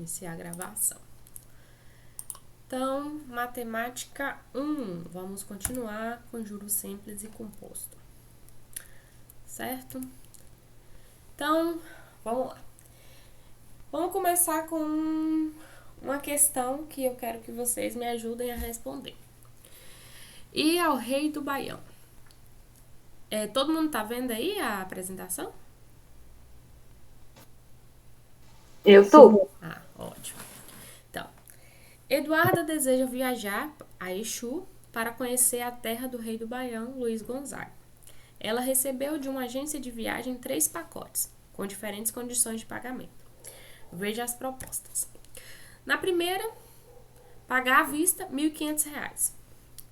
Iniciar a gravação. Então, matemática 1. Vamos continuar com juros simples e composto. Certo? Então, vamos lá. Vamos começar com uma questão que eu quero que vocês me ajudem a responder. E ao rei do Baião. Todo mundo tá vendo aí a apresentação? Eu tô. Ah, ótimo. Então, Eduarda deseja viajar a Exu para conhecer a terra do rei do Baião, Luiz Gonzaga. Ela recebeu de uma agência de viagem 3 pacotes, com diferentes condições de pagamento. Veja as propostas. Na primeira, pagar à vista R$ 1.500.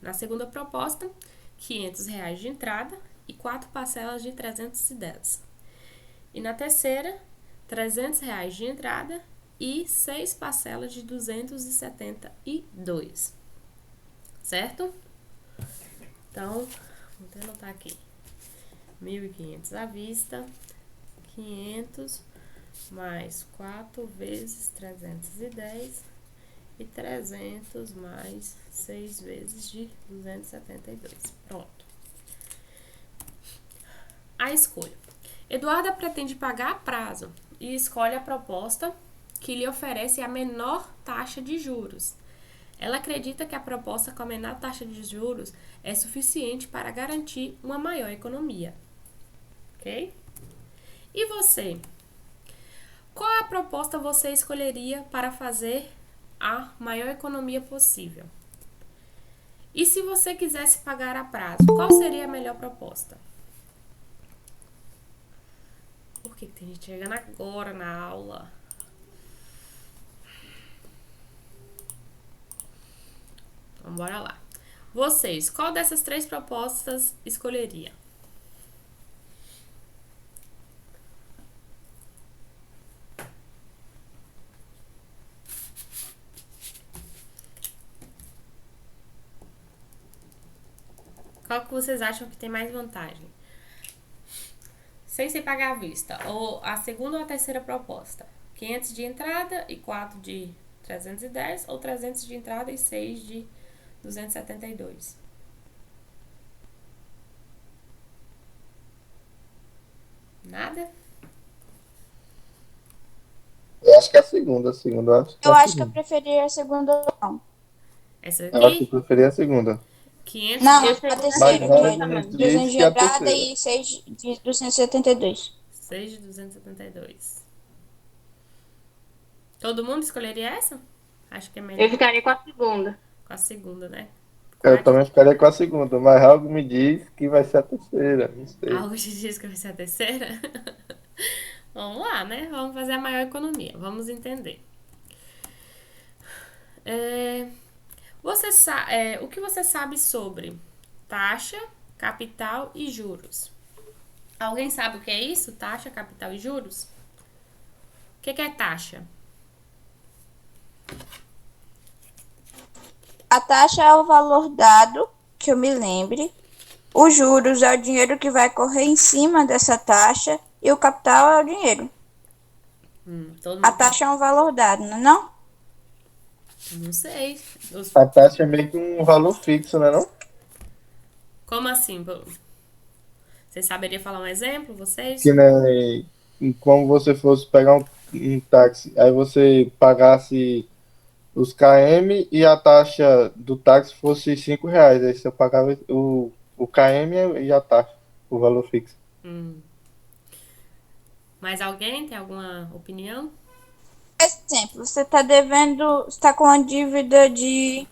Na segunda proposta, R$ 500 de entrada e 4 parcelas de 310. E na terceira, R$ 300 de entrada e 6 parcelas de 272. Certo? Então, vou anotar aqui. 1.500 à vista, 500 mais 4 vezes 310 e 300 mais 6 vezes de 272. Pronto. A escolha. Eduarda pretende pagar a prazo e escolhe a proposta que lhe oferece a menor taxa de juros. Ela acredita que a proposta com a menor taxa de juros é suficiente para garantir uma maior economia. Ok? E você? Qual a proposta você escolheria para fazer a maior economia possível? E se você quisesse pagar a prazo, qual seria a melhor proposta? Por que tem gente chegando agora na aula? Então, bora lá. Vocês, qual dessas 3 propostas escolheria? Qual que vocês acham que tem mais vantagem? Sem pagar à vista. Ou a segunda ou a terceira proposta? 500 de entrada e 4 de 310 ou 300 de entrada e 6 de 272? Nada? Eu acho que é a segunda, eu acho que é Eu a acho que eu segunda. preferia a segunda opção. Essa Eu acho que eu aqui? preferia a segunda. 500 Não, de a Mas terceira, que Raul é me 200 diz de que é a entrada terceira. e 6 de 272. 6 de 272. Todo mundo escolheria essa? Acho que é Eu melhor ficaria com a segunda. com a segunda, né? Eu Quatro. também ficaria com a segunda, mas algo me diz que vai ser a terceira. Não sei. Algo te diz que vai ser a terceira? Vamos lá, né? Vamos fazer a maior economia. Vamos entender. O que você sabe sobre taxa, capital e juros? Alguém sabe o que é isso? Taxa, capital e juros? O que é taxa? A taxa é o valor dado, que eu me lembre. Os juros é o dinheiro que vai correr em cima dessa taxa. E o capital é o dinheiro. Todo A mundo tem. taxa é um valor dado, não é não? Não sei. A taxa é meio que um valor fixo, né, não? Como assim? Vocês saberiam falar um exemplo, vocês? Que né, como você fosse pegar um táxi, aí você pagasse os km e a taxa do táxi fosse R$ 5. Aí você pagava o km e a taxa, o valor fixo. Mais alguém tem alguma opinião? Exemplo, você está devendo, está com uma dívida de.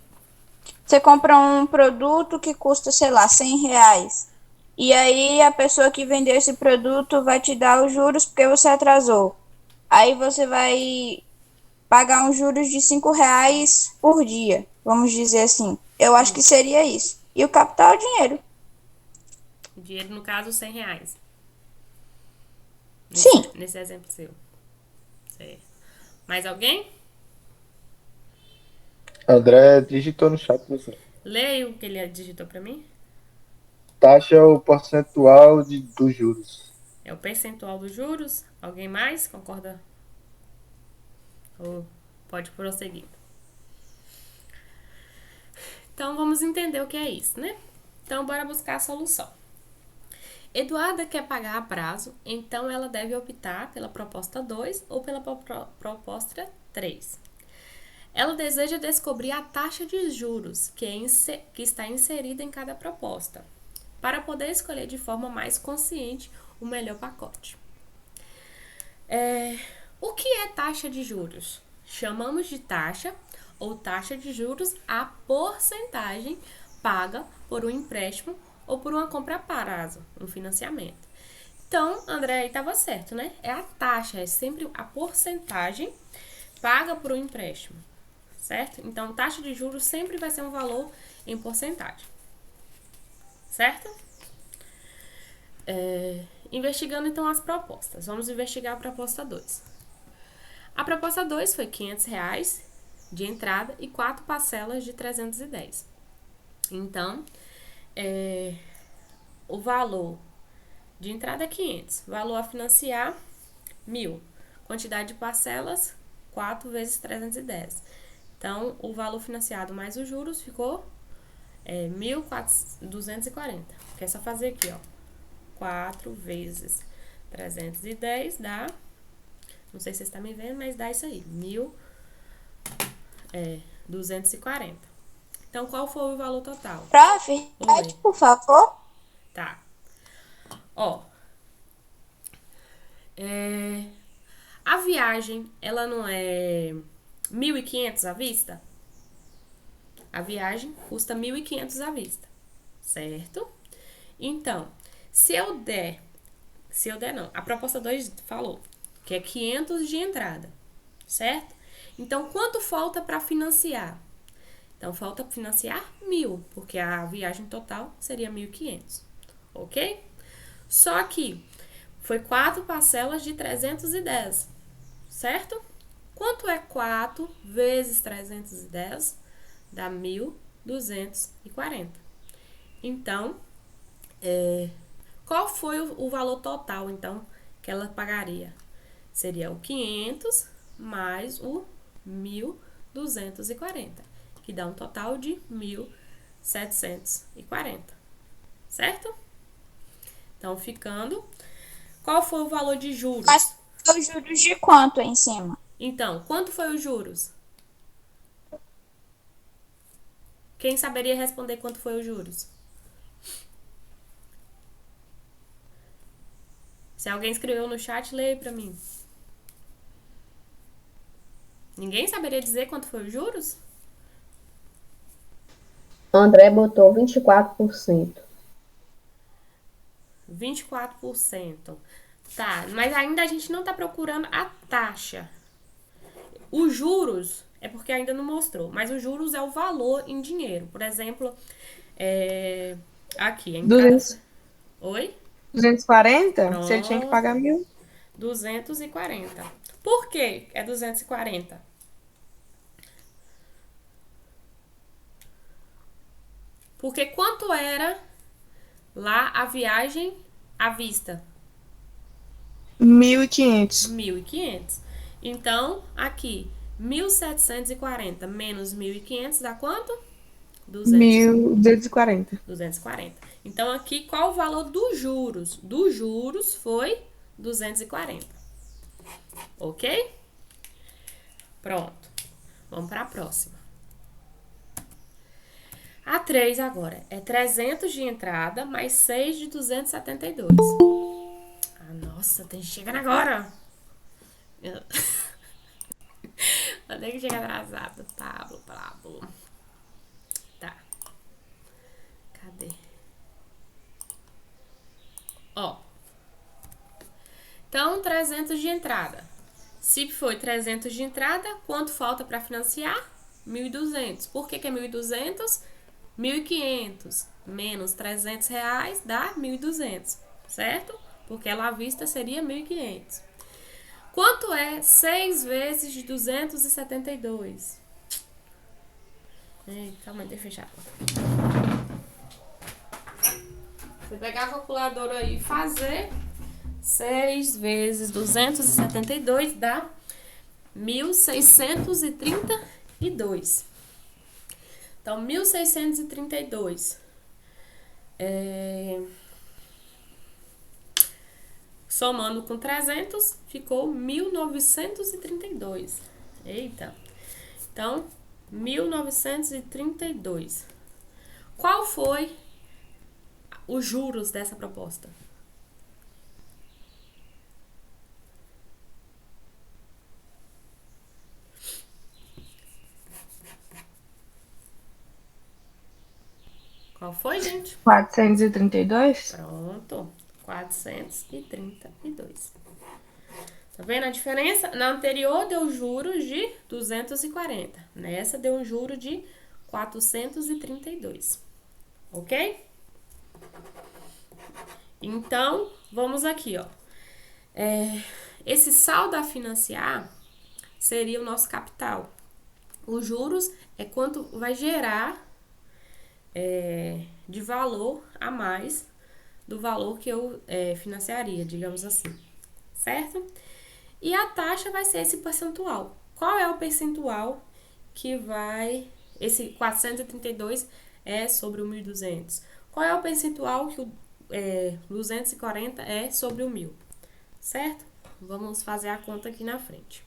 Você compra um produto que custa, sei lá, R$ 100. E aí a pessoa que vendeu esse produto vai te dar os juros porque você atrasou. Aí você vai pagar uns juros de R$ 5 por dia, vamos dizer assim. Eu acho que seria isso. E o capital é o dinheiro. Dinheiro, no caso, R$ 100. Sim. Nesse exemplo seu. Certo. Mais alguém? André digitou no chat você. Leia o que ele digitou pra mim. Taxa é o percentual dos juros. É o percentual dos juros. Alguém mais concorda? Ou Pode prosseguir. Então, vamos entender o que é isso, né? Então, bora buscar a solução. Eduarda quer pagar a prazo, então ela deve optar pela proposta 2 ou pela proposta 3. Ela deseja descobrir a taxa de juros que está inserida em cada proposta, para poder escolher de forma mais consciente o melhor pacote. O que é taxa de juros? Chamamos de taxa ou taxa de juros a porcentagem paga por um empréstimo ou por uma compra a prazo, um financiamento. Então, André aí estava certo, né? É a taxa, é sempre a porcentagem paga por um empréstimo, certo? Então, taxa de juros sempre vai ser um valor em porcentagem, certo? Investigando então as propostas. Vamos investigar a proposta 2. A proposta 2 foi R$500 de entrada e 4 parcelas de 310. Então, o valor de entrada é 500, valor a financiar 1.000, quantidade de parcelas 4 vezes 310. Então, o valor financiado mais os juros ficou 1.240. Que é só fazer aqui, ó. 4 vezes 310 dá, não sei se vocês estão me vendo, mas dá isso aí, 1.240. Então, qual foi o valor total? Prof, repete, por favor. Tá. Ó. A viagem, ela não é 1.500 à vista? A viagem custa 1.500 à vista, certo? Então, se eu der não, a proposta 2 falou que é 500 de entrada, certo? Então, quanto falta para financiar? Então, falta financiar 1.000, porque a viagem total seria 1.500, ok? Só que foi 4 parcelas de 310, certo? Quanto é 4 vezes 310? Dá 1.240. Então, qual foi o valor total, então, que ela pagaria? Seria o 500 mais o 1.240, que dá um total de 1.740, certo? Então, ficando... Qual foi o valor de juros? Mas os juros de quanto em cima? Então, quanto foi os juros? Quem saberia responder quanto foi os juros? Se alguém escreveu no chat, leia pra mim. Ninguém saberia dizer quanto foi os juros? André botou 24%. 24%. Tá, mas ainda a gente não tá procurando a taxa. Os juros é porque ainda não mostrou, mas os juros é o valor em dinheiro. Por exemplo, aqui, em 200. cada... Oi? 240? Pronto. Se ele tinha que pagar 1.000. 240. Por que é 240? Porque quanto era lá a viagem à vista? 1.500. 1.500. Então, aqui, 1.740 menos 1.500 dá quanto? 1.240. 240. Então, aqui, qual o valor dos juros? Dos juros foi 240. Ok? Pronto. Vamos para a próxima. A 3 agora. É 300 de entrada mais 6 de 272. Ah, nossa, tem que chegar agora. Vou ter que chegar atrasado. Pablo. Tá. Cadê? Ó. Então, 300 de entrada. Se foi 300 de entrada, quanto falta para financiar? 1.200. Por que é 1.200? 1.500 menos 300 reais dá 1.200, certo? Porque ela à vista seria 1.500. Quanto é 6 vezes de 272? Calma aí, deixa eu fechar. Você pegar a calculadora aí e fazer 6 vezes 272 dá 1.632. Então, 1.632 somando com 300, ficou 1.932. Eita! Então, 1.932. Qual foi os juros dessa proposta? Qual foi, gente? 432? Pronto. 432. Tá vendo a diferença? Na anterior deu juros de 240. Nessa deu um juro de 432. Ok? Então, vamos aqui, ó. Esse saldo a financiar seria o nosso capital. Os juros é quanto vai gerar de valor a mais do valor que eu financiaria, digamos assim. Certo? E a taxa vai ser esse percentual. Qual é o percentual que vai... Esse 432 é sobre o 1.200. Qual é o percentual que o 240 é sobre o 1.000? Certo? Vamos fazer a conta aqui na frente.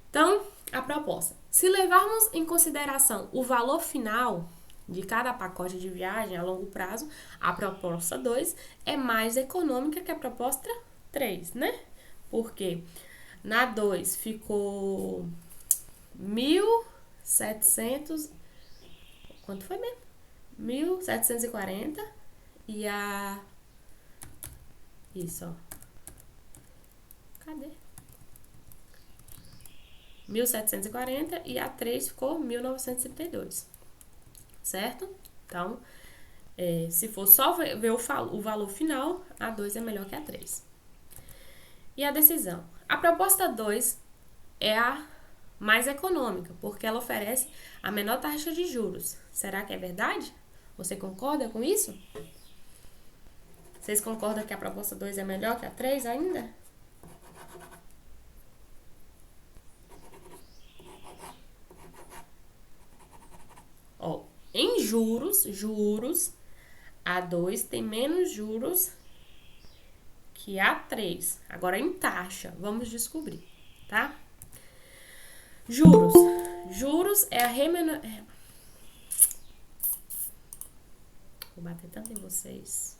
Então, a proposta. Se levarmos em consideração o valor final de cada pacote de viagem a longo prazo, a proposta 2 é mais econômica que a proposta 3, né? Porque na 2 ficou 1.700... Quanto foi mesmo? 1.740 e a... Isso, ó. Cadê? 1.740 e a 3 ficou 1.932. Certo? Então, se for só ver o valor final, a 2 é melhor que a 3. E a decisão? A proposta 2 é a mais econômica, porque ela oferece a menor taxa de juros. Será que é verdade? Você concorda com isso? Vocês concordam que a proposta 2 é melhor que a 3 ainda? Ó, em juros, a 2 tem menos juros que a 3. Agora, em taxa, vamos descobrir, tá? Juros. Juros é a remuneração... Vou bater tanto em vocês.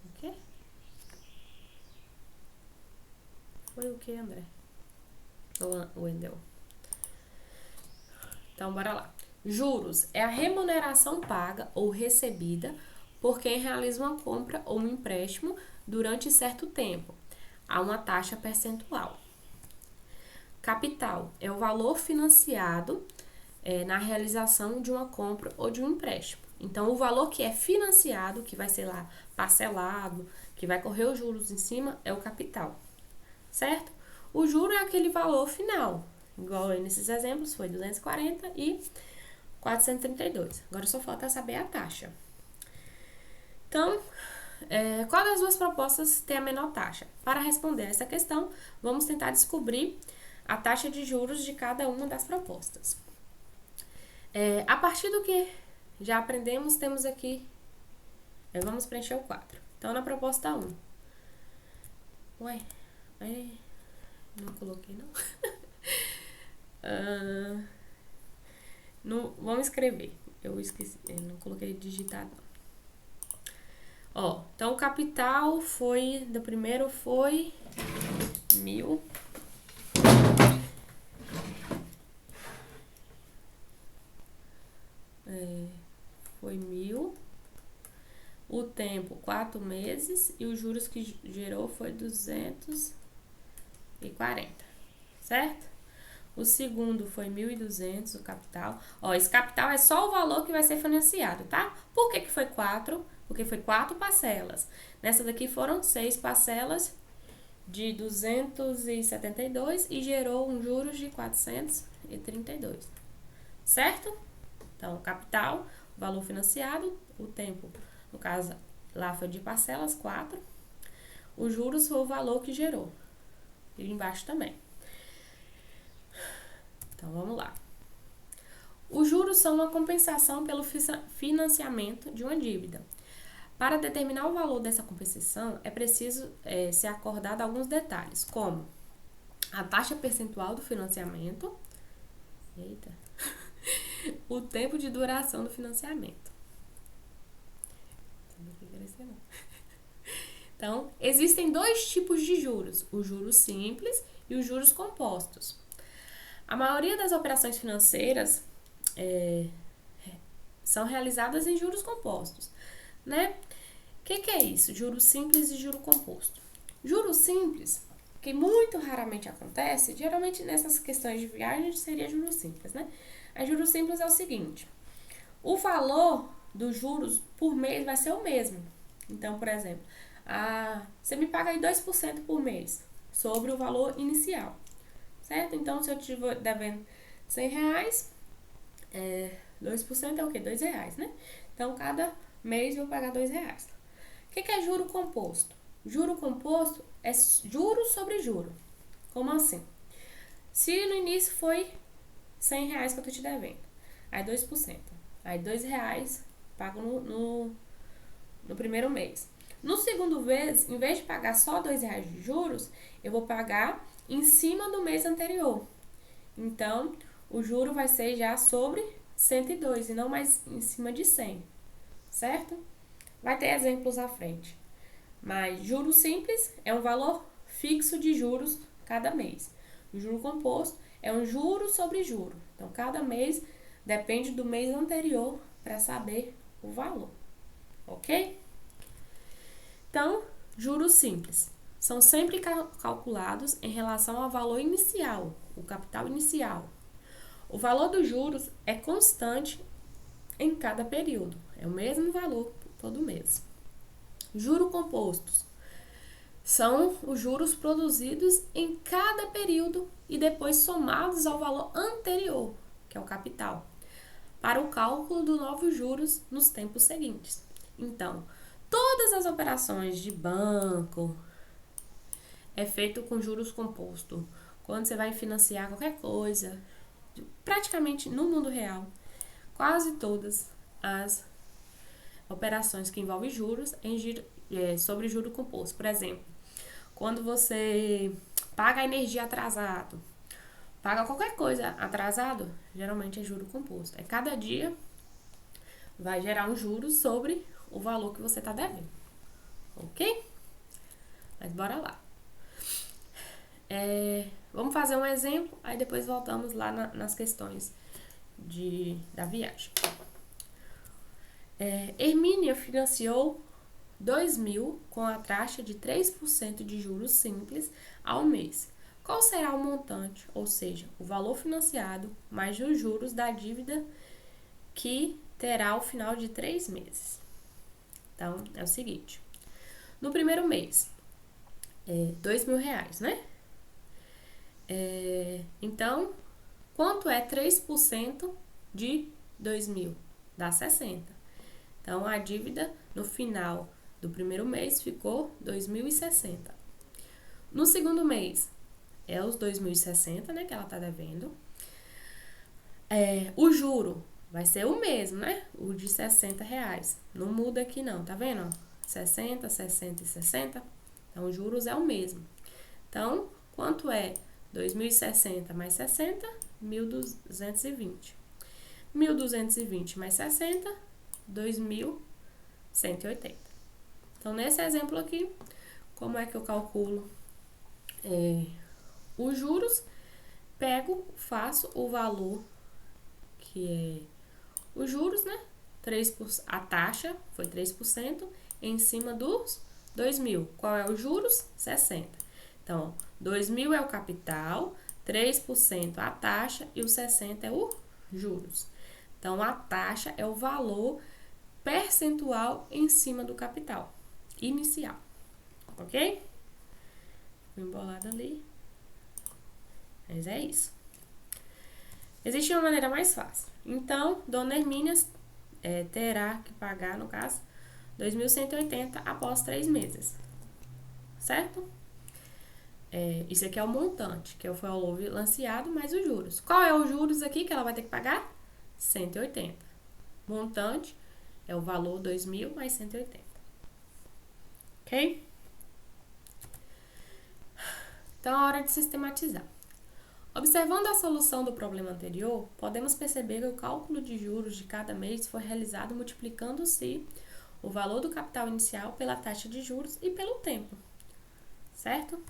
O quê? Foi o que, André? O Wendel. Então, bora lá. Juros é a remuneração paga ou recebida por quem realiza uma compra ou um empréstimo durante certo tempo, a uma taxa percentual. Capital é o valor financiado na realização de uma compra ou de um empréstimo. Então, o valor que é financiado, que vai ser lá parcelado, que vai correr os juros em cima, é o capital. Certo? O juro é aquele valor final. Igual nesses exemplos, foi 240 e 432. Agora só falta saber a taxa. Então, qual das duas propostas tem a menor taxa? Para responder a essa questão, vamos tentar descobrir a taxa de juros de cada uma das propostas. A partir do que já aprendemos, temos aqui... vamos preencher o quadro. Então, na proposta 1. Ué, não coloquei, não. Vamos escrever. Eu esqueci, não coloquei digitado. Ó, então o capital foi, do primeiro foi 1.000. Foi 1.000. O tempo, 4 meses. E os juros que gerou foi 240. Certo? O segundo foi 1.200, o capital. Ó, esse capital é só o valor que vai ser financiado, tá? Por que foi 4? Porque foi 4 parcelas. Nessa daqui foram 6 parcelas de 272 e gerou um juros de 432. Certo? Então, capital, valor financiado, o tempo, no caso, lá foi de parcelas 4. Os juros foi o valor que gerou. E embaixo também. Então, vamos lá. Os juros são uma compensação pelo financiamento de uma dívida. Para determinar o valor dessa compensação, é preciso ser acordado alguns detalhes, como a taxa percentual do financiamento, o tempo de duração do financiamento. Então, existem dois tipos de juros, os juros simples e os juros compostos. A maioria das operações financeiras são realizadas em juros compostos, né? O que é isso? Juro simples e juro composto. Juro simples, que muito raramente acontece, geralmente nessas questões de viagem seria juro simples, né? A juro simples é o seguinte: o valor dos juros por mês vai ser o mesmo. Então, por exemplo, você me paga aí 2% por mês sobre o valor inicial, certo? Então, se eu estiver devendo R$100, 2% é o quê? R$2, né? Então, cada mês eu vou pagar R$2. O que é juro composto? Juro composto é juro sobre juro. Como assim? Se no início foi R$100 que eu tô te devendo, aí 2%. Aí R$2 pago no primeiro mês. No segundo mês, em vez de pagar só R$2 de juros, eu vou pagar em cima do mês anterior. Então, o juro vai ser já sobre 102 e não mais em cima de 100, certo? Vai ter exemplos à frente. Mas juro simples é um valor fixo de juros cada mês. O juro composto é um juro sobre juro. Então, cada mês depende do mês anterior para saber o valor. Ok? Então, juros simples são sempre calculados em relação ao valor inicial, o capital inicial. O valor dos juros é constante em cada período. É o mesmo valor todo mês. Juros compostos são os juros produzidos em cada período e depois somados ao valor anterior, que é o capital, para o cálculo dos novos juros nos tempos seguintes. Então, todas as operações de banco é feito com juros compostos. Quando você vai financiar qualquer coisa, praticamente no mundo real, quase todas as operações que envolvem juros sobre juro composto. Por exemplo, quando você paga a energia atrasado, paga qualquer coisa atrasado, geralmente é juro composto. Cada dia vai gerar um juros sobre o valor que você está devendo. Ok? Mas bora lá. Vamos fazer um exemplo, aí depois voltamos lá nas questões da viagem. Hermínia financiou 2.000 com a taxa de 3% de juros simples ao mês. Qual será o montante, ou seja, o valor financiado mais os juros da dívida que terá ao final de 3 meses? Então, é o seguinte. No primeiro mês, R$2.000, né? Então, quanto é 3% de 2.000? Dá 60. Então, a dívida no final do primeiro mês ficou 2.060. No segundo mês, é os 2.060, né, que ela tá devendo. O juro vai ser o mesmo, né? O de R$60. Não muda aqui não, tá vendo? 60, 60 e 60. Então, os juros é o mesmo. Então, quanto é 2.060 mais 60? 1.220. 1.220 mais 60, 2.180. Então, nesse exemplo aqui, como é que eu calculo os juros? Faço o valor que é os juros, né? A taxa foi 3% em cima dos 2.000. Qual é os juros? 60. Então, 2.000 é o capital, 3% a taxa e o 60 é o juros. Então, a taxa é o valor percentual em cima do capital inicial. Ok? Fui embolada ali. Mas é isso. Existe uma maneira mais fácil. Então, Dona Hermínia terá que pagar, no caso, 2.180 após 3 meses. Certo? Isso aqui é o montante, que foi o valor lanceado, mais os juros. Qual é os juros aqui que ela vai ter que pagar? 180. Montante é o valor 2.000 mais 180. Ok? Então, é hora de sistematizar. Observando a solução do problema anterior, podemos perceber que o cálculo de juros de cada mês foi realizado multiplicando-se o valor do capital inicial pela taxa de juros e pelo tempo. Certo?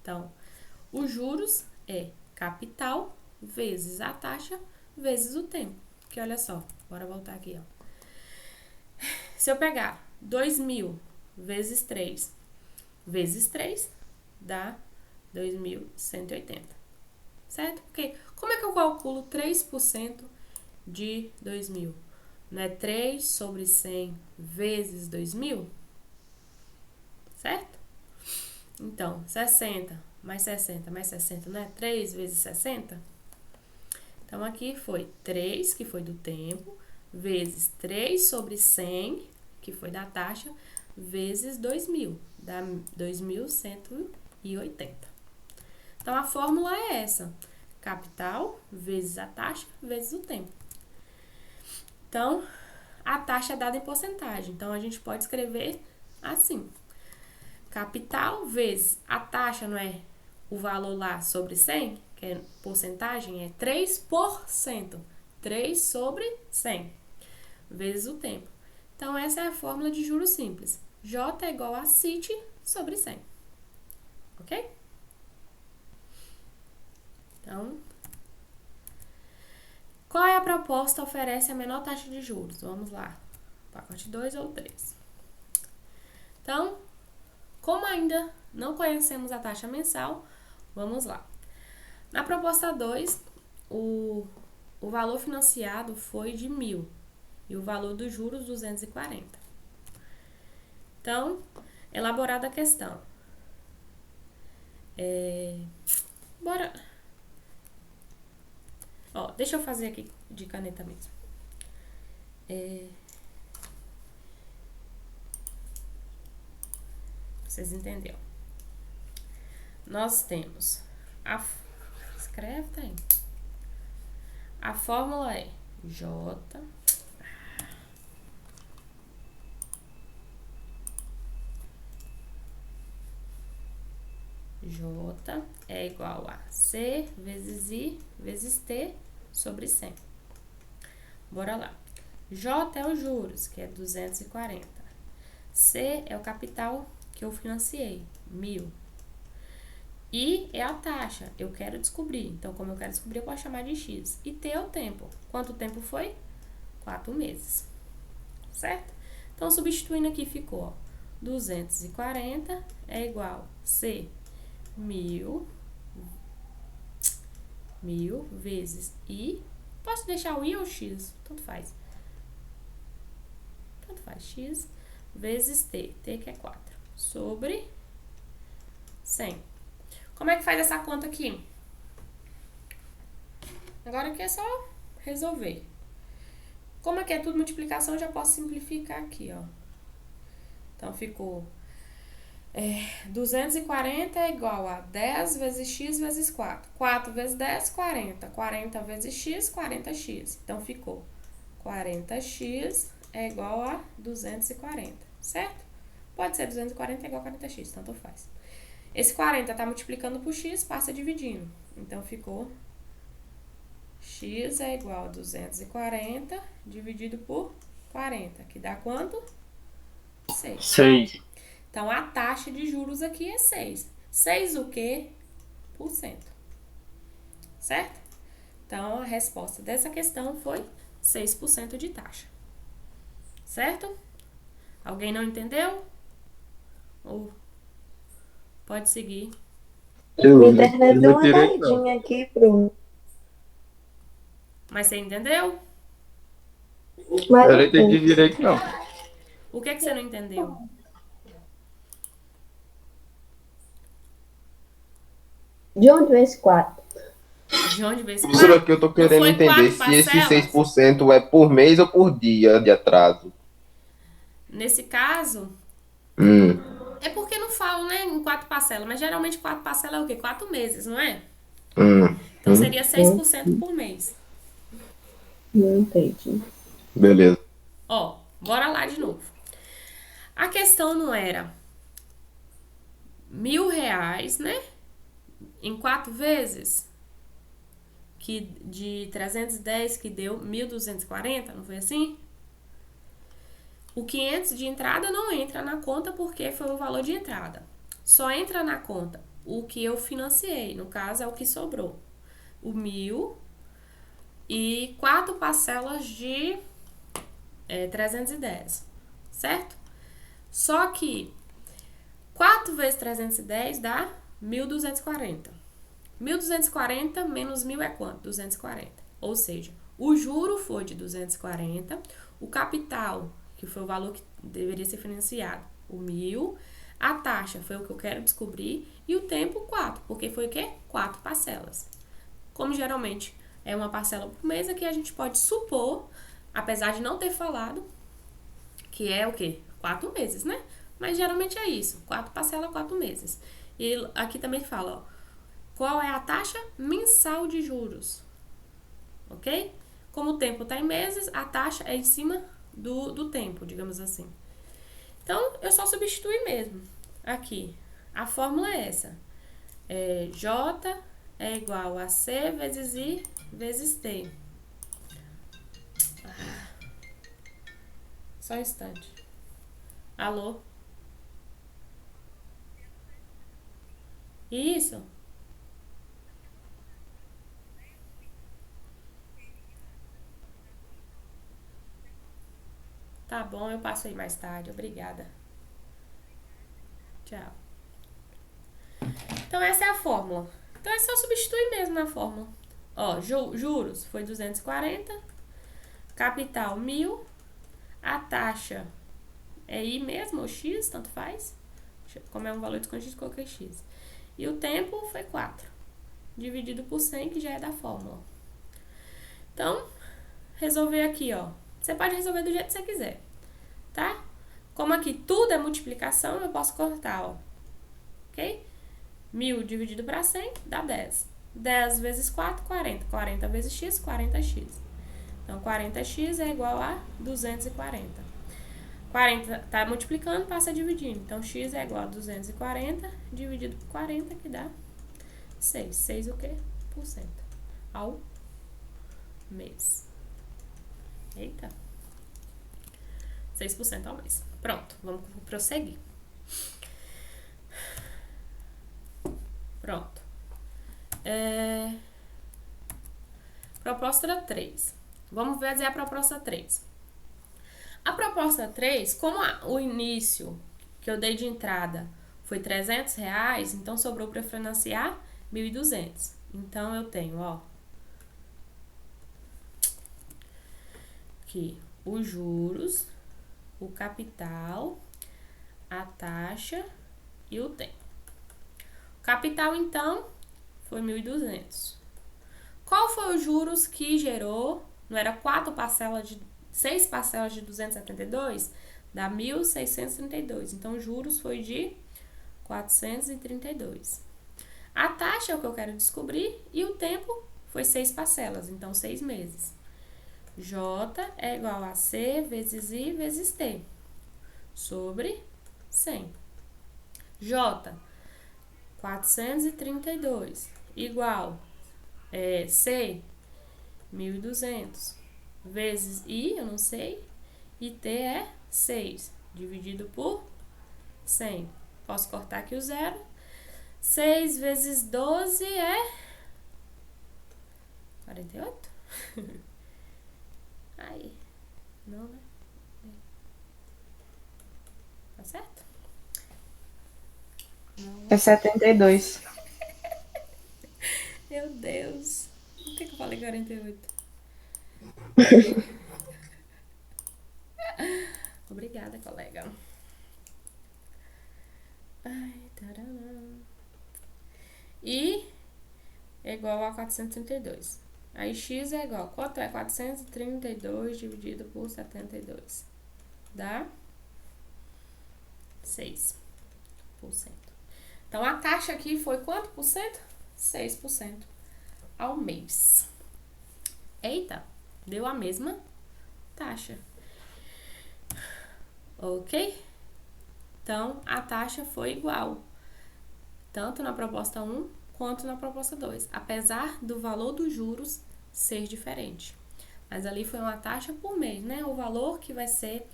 Então, os juros é capital vezes a taxa vezes o tempo. Que olha só, bora voltar aqui, ó. Se eu pegar 2.000 vezes 3 vezes 3, dá 2.180. Certo? Porque como é que eu calculo 3% de 2.000? Não é 3 sobre 100 vezes 2.000? Certo? Então, 60 mais 60 mais 60, não é 3 vezes 60? Então, aqui foi 3, que foi do tempo, vezes 3 sobre 100, que foi da taxa, vezes 2.000, dá 2.180. Então, a fórmula é essa, capital vezes a taxa vezes o tempo. Então, a taxa é dada em porcentagem, então a gente pode escrever assim, capital vezes a taxa, não é o valor lá sobre 100, que é porcentagem, é 3%. 3 sobre 100, vezes o tempo. Então, essa é a fórmula de juros simples. J é igual a CIT sobre 100. Ok? Então, qual é a proposta que oferece a menor taxa de juros? Vamos lá. Pacote 2 ou 3. Então, como ainda não conhecemos a taxa mensal, vamos lá. Na proposta 2, o valor financiado foi de 1.000 e o valor dos juros 240. Então, elaborada a questão. Bora. Ó, deixa eu fazer aqui de caneta mesmo. Vocês entenderam? Nós temos escreve, tá aí. A fórmula é J é igual a C vezes I vezes T sobre 100. Bora lá. J é os juros, que é 240. C é o capital que eu financiei, 1.000. I é a taxa, eu quero descobrir. Então, como eu quero descobrir, eu posso chamar de X. E T é o tempo. Quanto tempo foi? 4 meses. Certo? Então, substituindo aqui, ficou, ó, 240 é igual a C, 1.000 vezes I. Posso deixar o I ou X? Tanto faz. X vezes T. T que é 4. Sobre 100. Como é que faz essa conta aqui? Agora aqui é só resolver. Como aqui é tudo multiplicação, eu já posso simplificar aqui, ó. Então, ficou 240 é igual a 10 vezes x vezes 4. 4 vezes 10, 40. 40 vezes x, 40x. Então, ficou 40x é igual a 240, certo? Pode ser 240 é igual a 40x, tanto faz. Esse 40 tá multiplicando por x, passa dividindo. Então, ficou x é igual a 240 dividido por 40, que dá quanto? 6. 6. Então, a taxa de juros aqui é 6. 6 o quê? Por cento. Certo? Então, a resposta dessa questão foi 6% de taxa. Certo? Alguém não entendeu? Ou pode seguir. Minha internet deu uma caidinha aqui, Bruno. Mas você entendeu? Mas Eu não entendi direito, não. O que você não entendeu? de onde vem esse 4? De onde veio esse Professora, 4? que eu tô querendo foi entender quatro se esse parcelas? 6% é por mês ou por dia de atraso. Nesse caso, é porque não falo, né, em 4 parcelas, mas geralmente 4 parcelas é o quê? 4 meses, não é? Então seria 6% por mês. Não entendi. Beleza. Ó, bora lá de novo. A questão não era R$ 1.000, né? Em 4 vezes, que de 310 que deu 1.240, não foi assim? O 500 de entrada não entra na conta porque foi o valor de entrada. Só entra na conta o que eu financiei, no caso é o que sobrou. O 1.000 e 4 parcelas de 310, certo? Só que 4 vezes 310 dá 1.240. 1.240 menos 1.000 é quanto? 240. Ou seja, o juro foi de 240, o capital, que foi o valor que deveria ser financiado, o 1.000, a taxa foi o que eu quero descobrir e o tempo 4, porque foi o quê? 4 parcelas. Como geralmente é uma parcela por mês, aqui a gente pode supor, apesar de não ter falado, que é o quê? 4 meses, né? Mas geralmente é isso, 4 parcelas, 4 meses. E aqui também fala, ó, qual é a taxa mensal de juros, ok? Como o tempo está em meses, a taxa é em cima do tempo, digamos assim. Então, eu só substitui mesmo. Aqui, a fórmula é essa. J é igual a C vezes I vezes T. Só um instante. Alô? Isso? Tá bom, eu passo aí mais tarde. Obrigada. Tchau. Então, essa é a fórmula. Então, é só substituir mesmo na fórmula. Ó, juros foi 240, capital 1.000, a taxa é I mesmo, ou X, tanto faz. Como é um valor desconhecido, coloquei X. E o tempo foi 4, dividido por 100, que já é da fórmula. Então, resolver aqui, ó. Você pode resolver do jeito que você quiser, tá? Como aqui tudo é multiplicação, eu posso cortar, ó. Ok? 1.000 dividido para 100 dá 10. 10 vezes 4, 40. 40 vezes x, 40x. Então, 40x é igual a 240. 40 tá multiplicando, passa dividindo. Então, x é igual a 240 dividido por 40, que dá 6. 6 o quê? Por cento. Ao mês. Eita. 6% ao mês. Pronto, vamos prosseguir. Pronto. Proposta 3. Vamos ver a proposta 3. A proposta 3, como o início que eu dei de entrada foi R$ 300, então sobrou para financiar 1.200. Então, eu tenho, ó, aqui os juros, o capital, a taxa e o tempo. O capital, então, foi 1.200. Qual foi os juros que gerou? Não era 6 parcelas de 272? Dá 1.632. Então, os juros foi de 432. A taxa é o que eu quero descobrir e o tempo foi 6 parcelas, então 6 meses. J é igual a C vezes I vezes T sobre 100. J, 432, igual C, 1.200, vezes I, eu não sei, e T é 6, dividido por 100. Posso cortar aqui o zero. 6 vezes 12 é 48? Aí, não, né? Tá certo? Não. É 72. Meu Deus. Por que eu falei 48? Obrigada, colega. Ai, tarará. I é igual a 432. Aí x é igual. Quanto é 432 dividido por 72? Dá 6%. Então, a taxa aqui foi quanto por cento? 6% ao mês. Eita, deu a mesma taxa. Ok? Então, a taxa foi igual, tanto na proposta 1 quanto na proposta 2, apesar do valor dos juros ser diferente. Mas ali foi uma taxa por mês, né? O valor que vai ser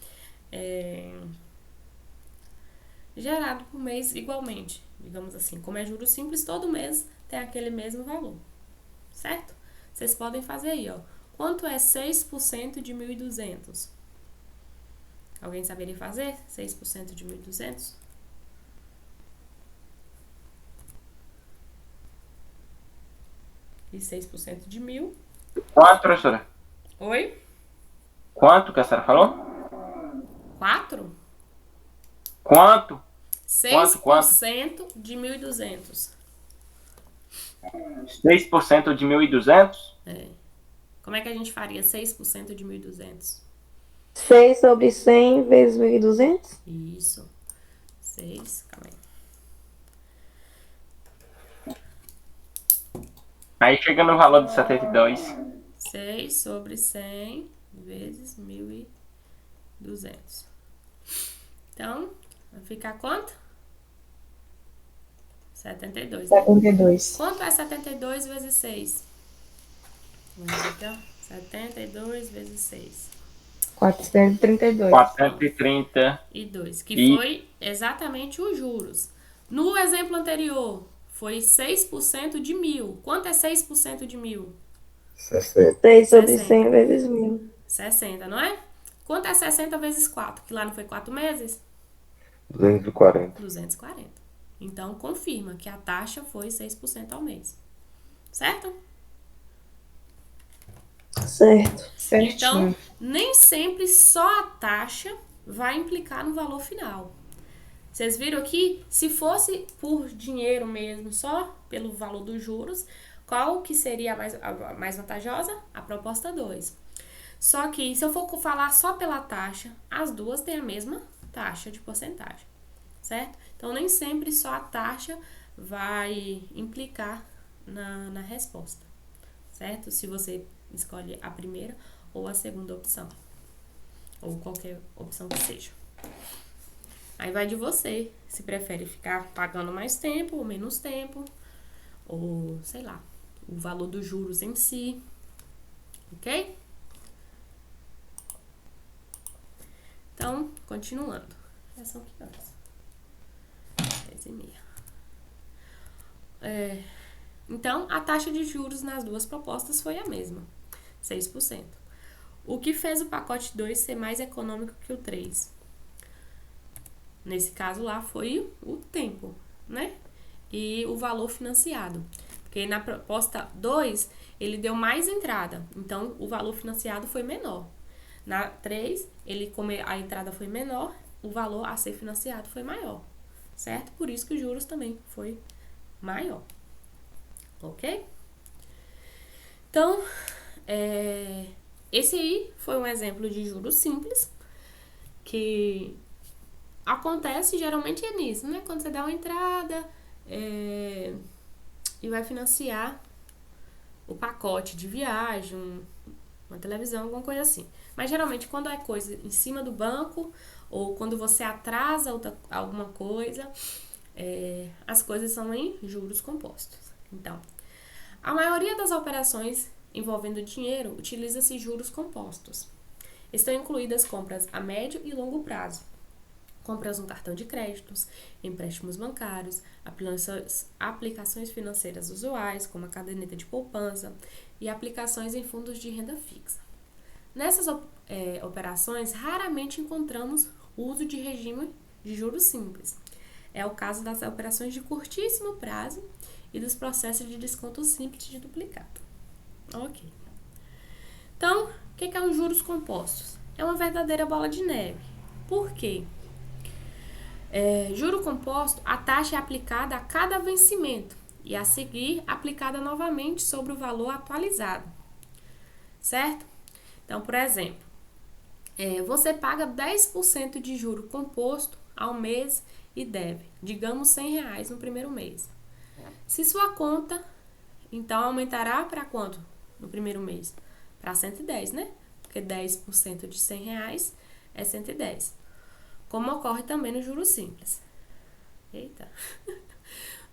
gerado por mês igualmente, digamos assim. Como é juros simples, todo mês tem aquele mesmo valor, certo? Vocês podem fazer aí, ó. Quanto é 6% de 1.200? Alguém saberia fazer 6% de 1.200? E 6% de 1.000? Quanto, professora? Oi? Quanto que a senhora falou? 4? Quanto? 6% de 1.200. 6% de 1.200? É. Como é que a gente faria 6% de 1.200? 6 sobre 100 vezes 1.200? Isso. 6, calma aí. Aí chega no valor de 72. 6 sobre 100 vezes 1.200. Então, vai ficar quanto? 72, né? 72. Quanto é 72 vezes 6? Vamos ver aqui, ó. 72 vezes 6. 432. 430. E 2, que E- foi exatamente os juros. No exemplo anterior, foi 6% de 1.000. Quanto é 6% de 1.000? 60. 6 sobre 60. 100 vezes 1.000. 60, não é? Quanto é 60 vezes 4? Que lá não foi 4 meses? 240. 240. Então, confirma que a taxa foi 6% ao mês. Certo? Certo. Certinho. Então, nem sempre só a taxa vai implicar no valor final. Vocês viram aqui? Se fosse por dinheiro mesmo, só pelo valor dos juros, qual que seria a mais vantajosa? A proposta 2. Só que, se eu for falar só pela taxa, as duas têm a mesma taxa de porcentagem, certo? Então, nem sempre só a taxa vai implicar na resposta, certo? Se você escolhe a primeira ou a segunda opção, ou qualquer opção que seja. Aí vai de você, se prefere ficar pagando mais tempo ou menos tempo, ou sei lá, o valor dos juros em si, ok? Então, continuando. Já são que horas? 10h30. Então, a taxa de juros nas duas propostas foi a mesma, 6%. O que fez o pacote 2 ser mais econômico que o 3? Nesse caso lá foi o tempo, né? E o valor financiado. Porque na proposta 2, ele deu mais entrada. Então, o valor financiado foi menor. Na 3, como a entrada foi menor, o valor a ser financiado foi maior. Certo? Por isso que os juros também foi maior. Ok? Então, esse aí foi um exemplo de juros simples, que acontece geralmente nisso, né? Quando você dá uma entrada e vai financiar o pacote de viagem, uma televisão, alguma coisa assim. Mas geralmente quando é coisa em cima do banco ou quando você atrasa alguma coisa, as coisas são em juros compostos. Então, a maioria das operações envolvendo dinheiro utiliza-se juros compostos. Estão incluídas compras a médio e longo prazo, compras no cartão de créditos, empréstimos bancários, aplicações financeiras usuais, como a caderneta de poupança, e aplicações em fundos de renda fixa. Nessas operações, raramente encontramos o uso de regime de juros simples. É o caso das operações de curtíssimo prazo e dos processos de desconto simples de duplicado. Ok. Então, o que é os juros compostos? É uma verdadeira bola de neve. Por quê? Juro composto, a taxa é aplicada a cada vencimento e a seguir aplicada novamente sobre o valor atualizado, certo? Então, por exemplo, você paga 10% de juro composto ao mês e deve, digamos, R$ 100 no primeiro mês. Se sua conta, então, aumentará para quanto no primeiro mês? Para 110, né? Porque 10% de R$ 100 é 110. Como ocorre também no juros simples. Eita!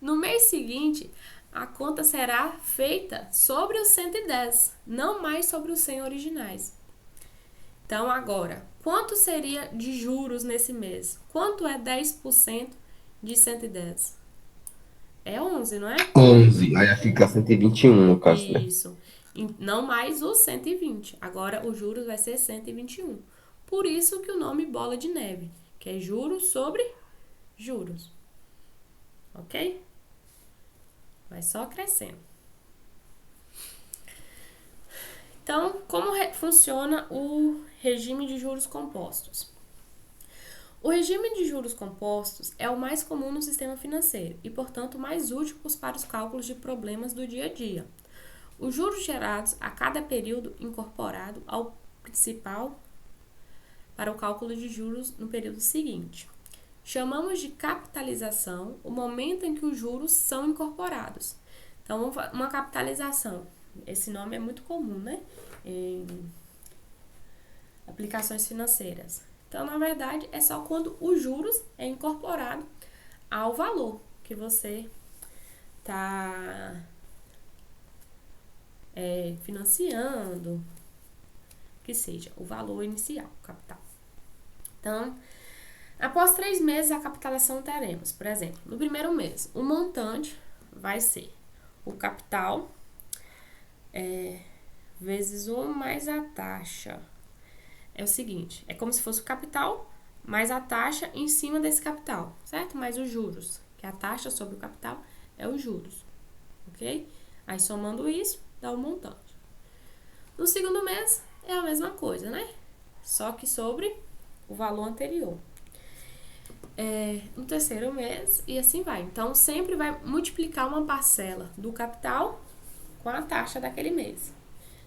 No mês seguinte, a conta será feita sobre os 110, não mais sobre os 100 originais. Então, agora, quanto seria de juros nesse mês? Quanto é 10% de 110? É 11, não é? 11. Aí fica 121 no caso, né? Isso. Não mais os 120. Agora, os juros vai ser 121. Por isso que o nome bola de neve, que é juros sobre juros. Ok? Vai só crescendo. Então, como funciona o regime de juros compostos? O regime de juros compostos é o mais comum no sistema financeiro e, portanto, mais útil para os cálculos de problemas do dia a dia. Os juros gerados a cada período incorporado ao principal para o cálculo de juros no período seguinte. Chamamos de capitalização o momento em que os juros são incorporados. Então, uma capitalização, esse nome é muito comum, né? Em aplicações financeiras. Então, na verdade, é só quando os juros é incorporado ao valor que você está financiando, que seja o valor inicial, capital. Então, após 3 meses, a capitalização teremos, por exemplo, no primeiro mês, o montante vai ser o capital vezes 1 mais a taxa. É o seguinte, é como se fosse o capital mais a taxa em cima desse capital, certo? Mais os juros, que a taxa sobre o capital é os juros, ok? Aí, somando isso, dá o montante. No segundo mês, é a mesma coisa, né? Só que sobre o valor anterior. No terceiro mês, e assim vai. Então, sempre vai multiplicar uma parcela do capital com a taxa daquele mês.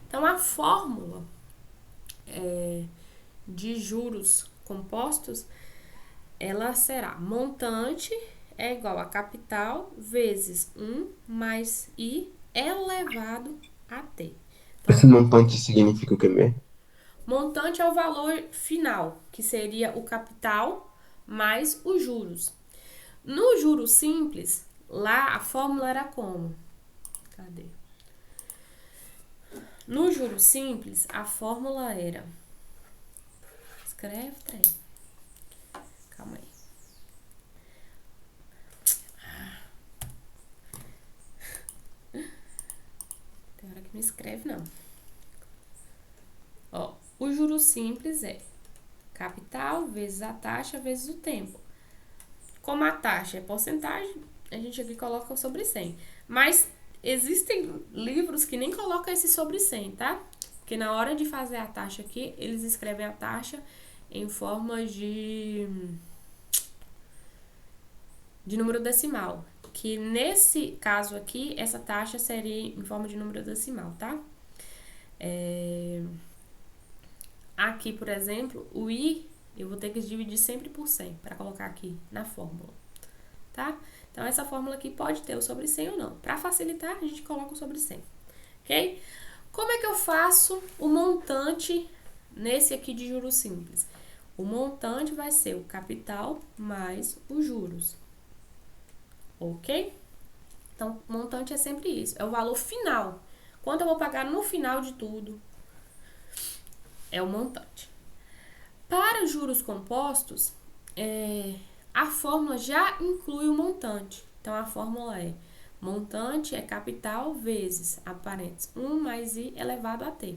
Então, a fórmula de juros compostos, ela será montante é igual a capital vezes 1 mais I elevado a T. Então, Esse montante significa o que mesmo? montante é o valor final, que seria o capital mais os juros. No juro simples, lá a fórmula era como? Cadê? No juro simples, a fórmula era... Escreve, trem. Calma aí. Tem hora que não escreve, não. Ó, o juro simples é capital vezes a taxa vezes o tempo. Como a taxa é porcentagem, a gente aqui coloca o sobre 100. Mas existem livros que nem colocam esse sobre 100, tá? Porque na hora de fazer a taxa aqui, eles escrevem a taxa em forma de número decimal. Que nesse caso aqui, essa taxa seria em forma de número decimal, tá? Aqui, por exemplo, o I, eu vou ter que dividir sempre por 100 para colocar aqui na fórmula, tá? Então, essa fórmula aqui pode ter o sobre 100 ou não. Para facilitar, a gente coloca o sobre 100, ok? Como é que eu faço o montante nesse aqui de juros simples? O montante vai ser o capital mais os juros, ok? Então, o montante é sempre isso, é o valor final. Quanto eu vou pagar no final de tudo? É o montante. Para os juros compostos, a fórmula já inclui o montante. Então, a fórmula é montante é capital vezes, a parênteses, 1 mais I elevado a T.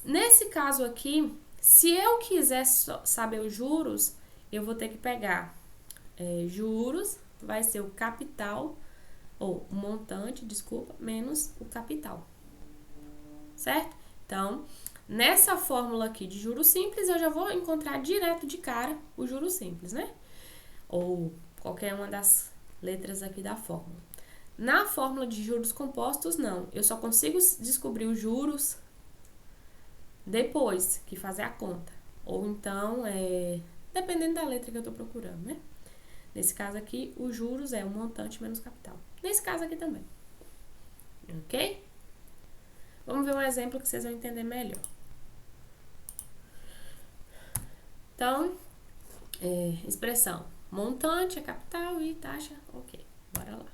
Nesse caso aqui, se eu quiser saber os juros, eu vou ter que pegar juros, vai ser o capital, ou o montante, desculpa, menos o capital. Certo? Então, nessa fórmula aqui de juros simples, eu já vou encontrar direto de cara o juros simples, né? Ou qualquer uma das letras aqui da fórmula. Na fórmula de juros compostos, não. Eu só consigo descobrir os juros depois que fazer a conta. Ou então, dependendo da letra que eu tô procurando, né? Nesse caso aqui, os juros é o montante menos capital. Nesse caso aqui também. Ok? Vamos ver um exemplo que vocês vão entender melhor. Então, expressão montante é capital e taxa, ok. Bora lá.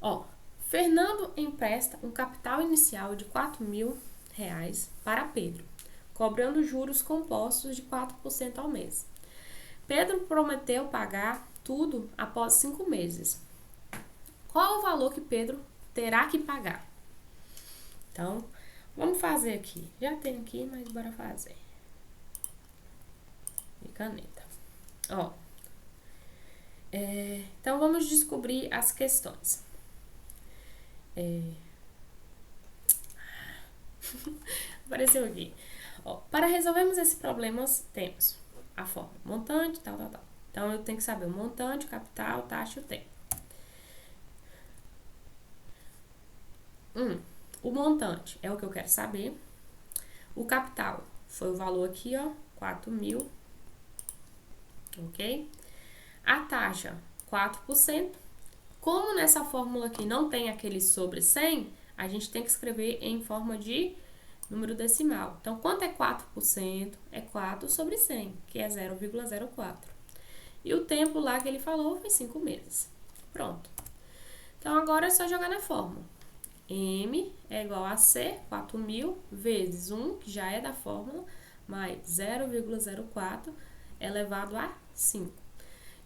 Ó, Fernando empresta um capital inicial de R$ 4.000 para Pedro, cobrando juros compostos de 4% ao mês. Pedro prometeu pagar tudo após 5 meses. Qual o valor que Pedro terá que pagar? Então, vamos fazer aqui. Já tem aqui, mas bora fazer. E caneta. Ó. Então, vamos descobrir as questões. Apareceu aqui. Ó, para resolvermos esse problema, temos a forma montante, tal. Então, eu tenho que saber o montante, o capital, taxa e o tempo. O montante é o que eu quero saber. O capital foi o valor aqui, ó, 4.000. Ok? A taxa, 4%. Como nessa fórmula aqui não tem aquele sobre 100, a gente tem que escrever em forma de número decimal. Então, quanto é 4%? É 4 sobre 100, que é 0,04. E o tempo lá que ele falou foi 5 meses. Pronto. Então, agora é só jogar na fórmula. M é igual a C, 4.000, vezes 1, que já é da fórmula, mais 0,04 elevado a 5.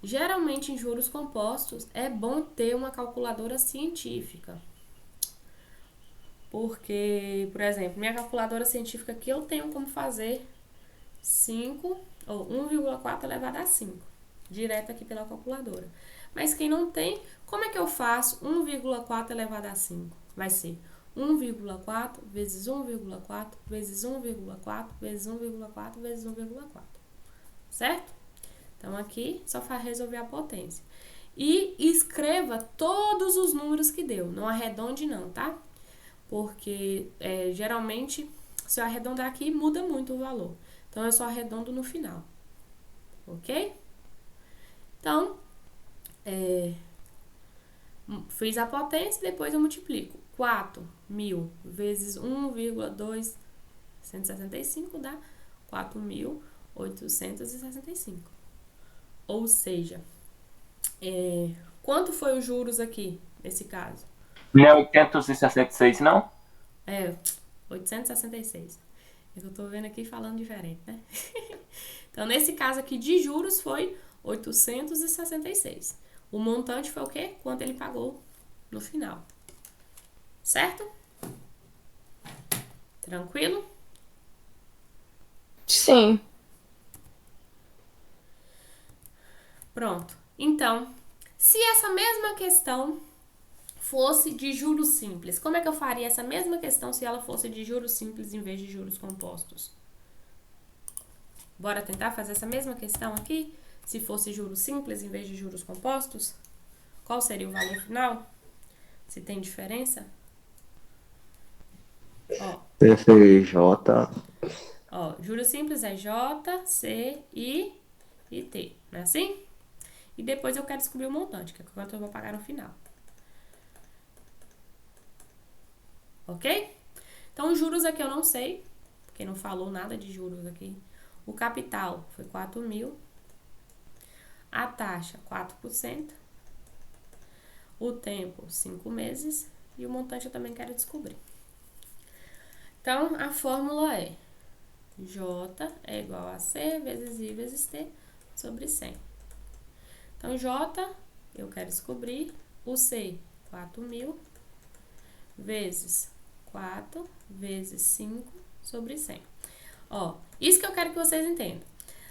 Geralmente, em juros compostos, é bom ter uma calculadora científica. Porque, por exemplo, minha calculadora científica aqui, eu tenho como fazer 5, ou 1,4 elevado a 5, direto aqui pela calculadora. Mas quem não tem, como é que eu faço 1,4 elevado a 5? Vai ser 1,4 vezes 1,4 vezes 1,4 vezes 1,4 vezes 1,4. Certo? Então, aqui, só faz resolver a potência. E escreva todos os números que deu. Não arredonde não, tá? Porque, geralmente, se eu arredondar aqui, muda muito o valor. Então, eu só arredondo no final. Ok? Então, fiz a potência e depois eu multiplico. 4.000 vezes 1,265 dá 4.865. Ou seja, quanto foi os juros aqui, nesse caso? Não é 866, não? 866. Eu tô vendo aqui falando diferente, né? Então, nesse caso aqui de juros foi 866. O montante foi o quê? Quanto ele pagou no final. Certo? Tranquilo? Sim. Pronto. Então, se essa mesma questão fosse de juros simples, como é que eu faria essa mesma questão se ela fosse de juros simples em vez de juros compostos? Bora tentar fazer essa mesma questão aqui? Se fosse juros simples em vez de juros compostos? Qual seria o valor final? Se tem diferença? PFJ. Ó, juros simples é J, C, I e T, não é assim? E depois eu quero descobrir o montante, que é quanto eu vou pagar no final. Ok? Então, os juros aqui eu não sei, porque não falou nada de juros aqui. O capital foi 4.000. A taxa, 4%. O tempo, 5 meses. E o montante eu também quero descobrir. Então, a fórmula é J é igual a C vezes I vezes T sobre 100. Então, J, eu quero descobrir o C, 4.000, vezes 4, vezes 5 sobre 100. Ó, isso que eu quero que vocês entendam.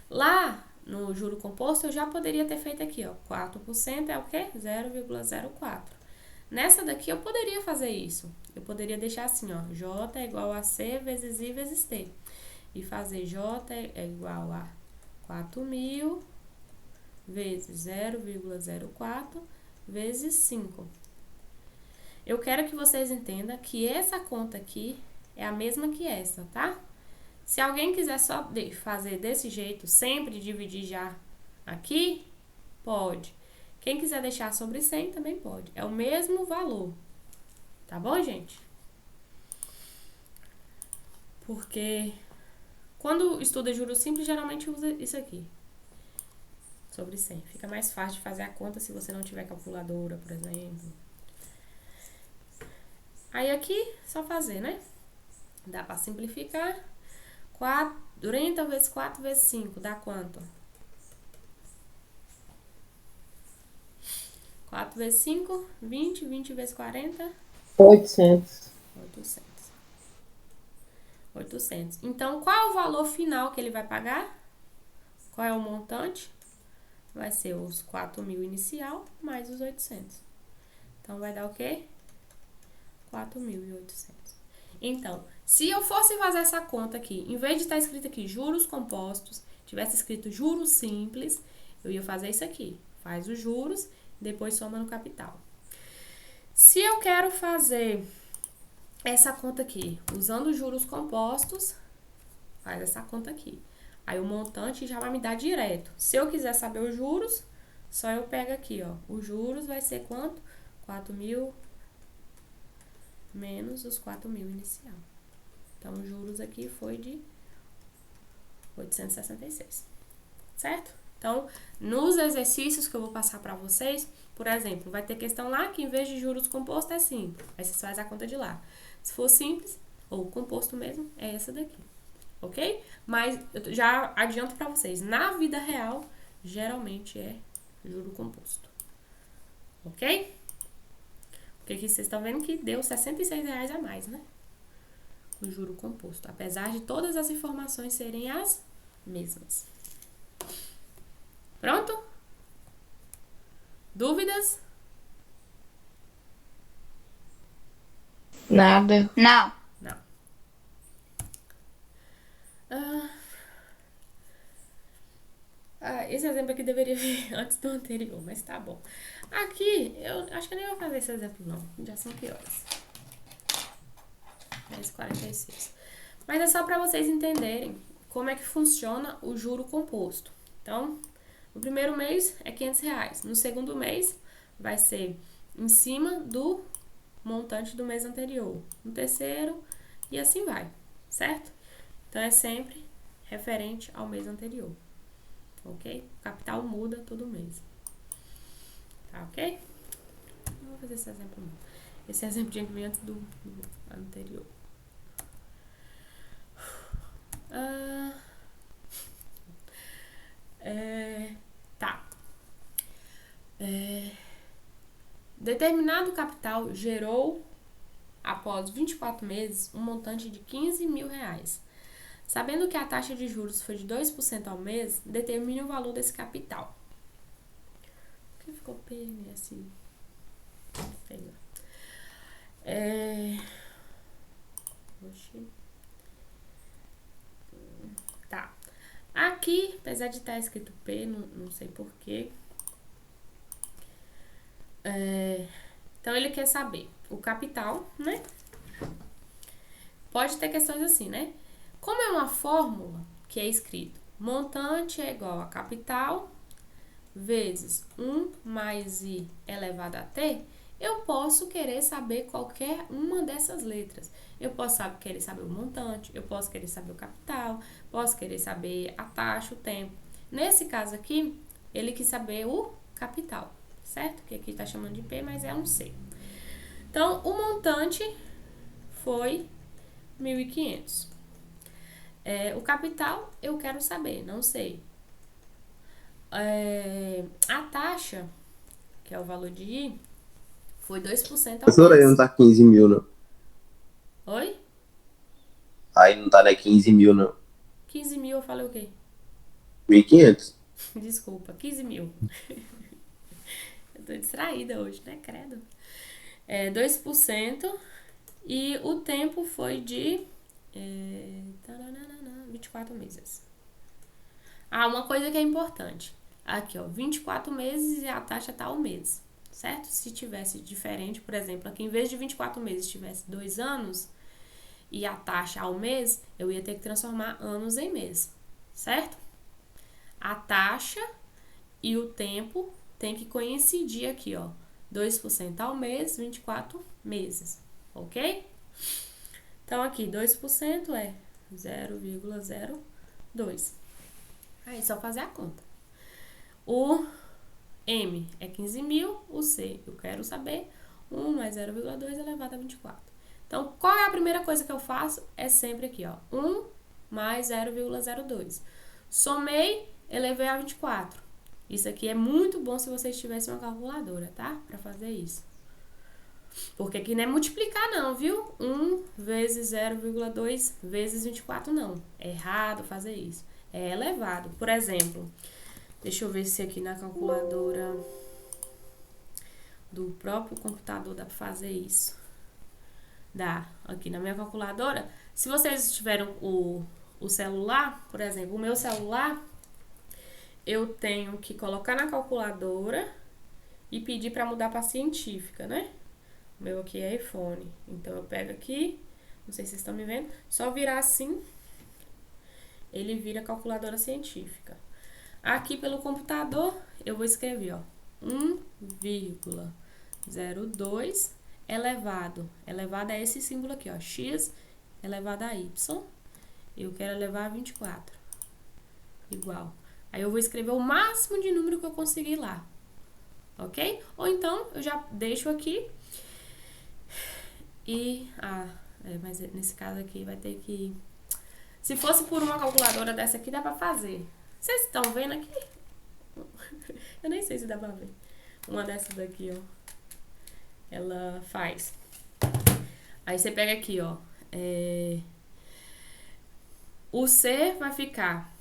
Lá no juro composto, eu já poderia ter feito aqui, ó, 4% é o quê? 0,04. Nessa daqui, eu poderia fazer isso. Eu poderia deixar assim, ó, J é igual a C vezes I vezes T. E fazer J é igual a 4.000 vezes 0,04 vezes 5. Eu quero que vocês entendam que essa conta aqui é a mesma que essa, tá? Se alguém quiser só fazer desse jeito, sempre dividir já aqui, pode. Quem quiser deixar sobre 100 também pode. É o mesmo valor. Tá bom, gente? Porque quando estuda juros simples, geralmente usa isso aqui. Sobre 100. Fica mais fácil de fazer a conta se você não tiver calculadora, por exemplo. Aí aqui, só fazer, né? Dá pra simplificar. 30 vezes 4 vezes 5 dá quanto? 4 vezes 5, 20. 20 vezes 40, 800. 800. Então, qual é o valor final que ele vai pagar? Qual é o montante? Vai ser os 4.000 inicial mais os 800. Então, vai dar o quê? 4.800. Então, se eu fosse fazer essa conta aqui, em vez de estar escrito aqui juros compostos, tivesse escrito juros simples, eu ia fazer isso aqui. Faz os juros, depois soma no capital. Se eu quero fazer essa conta aqui, usando juros compostos, faz essa conta aqui. Aí o montante já vai me dar direto. Se eu quiser saber os juros, só eu pego aqui, ó. Os juros vai ser quanto? 4.000 menos os 4.000 inicial. Então, os juros aqui foi de 866. Certo? Então, nos exercícios que eu vou passar pra vocês, por exemplo, vai ter questão lá que em vez de juros compostos é simples. Aí você faz a conta de lá. Se for simples, ou composto mesmo, é essa daqui. Ok? Mas eu já adianto pra vocês, na vida real, geralmente é juro composto. Ok? Porque aqui vocês estão vendo que deu R$66 a mais, né? O juro composto. Apesar de todas as informações serem as mesmas. Pronto? Dúvidas? Nada. Não. Não. Esse exemplo aqui deveria vir antes do anterior, mas tá bom. Aqui, eu acho que eu nem vou fazer esse exemplo, não. Já são que horas? 10h46. Mas é só para vocês entenderem como é que funciona o juro composto. Então, no primeiro mês é R$500. No segundo mês vai ser em cima do montante do mês anterior. No terceiro e assim vai, certo? Então, é sempre referente ao mês anterior. Ok? O capital muda todo mês. Tá ok? Não vou fazer esse exemplo não. Esse exemplo tinha que vir antes do anterior. Tá. Determinado capital gerou, após 24 meses, um montante de R$15.000. Sabendo que a taxa de juros foi de 2% ao mês, determine o valor desse capital. Por que ficou PM assim? Sei lá. Tá. Aqui, apesar de estar escrito P, não sei porquê. Então, ele quer saber o capital, né? Pode ter questões assim, né? Como é uma fórmula que é escrito montante é igual a capital vezes 1 mais i elevado a t, eu posso querer saber qualquer uma dessas letras. Eu posso querer saber o montante, eu posso querer saber o capital, posso querer saber a taxa, o tempo. Nesse caso aqui, ele quis saber o capital, certo? Que aqui tá chamando de P, mas é um C. Então, o montante foi 1.500. O capital eu quero saber, não sei. A taxa, que é o valor de I, foi 2% ao Professora, aí não mês. tá 15 mil, não. Oi? Aí não tá, né, 15 mil, não. 15.000, eu falei o quê? 1.500. Desculpa, 15.000. Eu tô distraída hoje, né? Credo. 2%. E o tempo foi de 24 meses. Uma coisa que é importante. Aqui, ó, 24 meses e a taxa tá ao mês, certo? Se tivesse diferente, por exemplo, aqui em vez de 24 meses tivesse 2 anos, e a taxa ao mês, eu ia ter que transformar anos em mês, certo? A taxa e o tempo tem que coincidir aqui, ó. 2% ao mês, 24 meses, ok? Então, aqui, 2% é 0,02. Aí, só fazer a conta. O M é 15 mil, o C, eu quero saber 1 mais 0,2 elevado a 24. Então, qual é a primeira coisa que eu faço? É sempre aqui, ó, 1 mais 0,02. Somei, elevei a 24. Isso aqui é muito bom se vocês tivessem uma calculadora, tá? Pra fazer isso. Porque aqui não é multiplicar não, viu? 1 vezes 0,2 vezes 24 não. É errado fazer isso. É elevado. Por exemplo, deixa eu ver se aqui na calculadora do próprio computador dá pra fazer isso. Dá. Aqui na minha calculadora, se vocês tiverem o celular, por exemplo, o meu celular, eu tenho que colocar na calculadora e pedir para mudar para científica, né? O meu aqui é iPhone. Então, eu pego aqui, não sei se vocês estão me vendo, só virar assim, ele vira calculadora científica. Aqui pelo computador, eu vou escrever, ó, 1,02 elevado. Elevado é esse símbolo aqui, ó, x elevado a y. Eu quero elevar a 24. Igual. Aí eu vou escrever o máximo de número que eu conseguir lá. Ok? Ou então, eu já deixo aqui. E... mas nesse caso aqui vai ter que... Se fosse por uma calculadora dessa aqui, dá pra fazer. Vocês estão vendo aqui? Eu nem sei se dá pra ver. Uma dessas daqui, ó. Ela faz. Aí você pega aqui, ó. O C vai ficar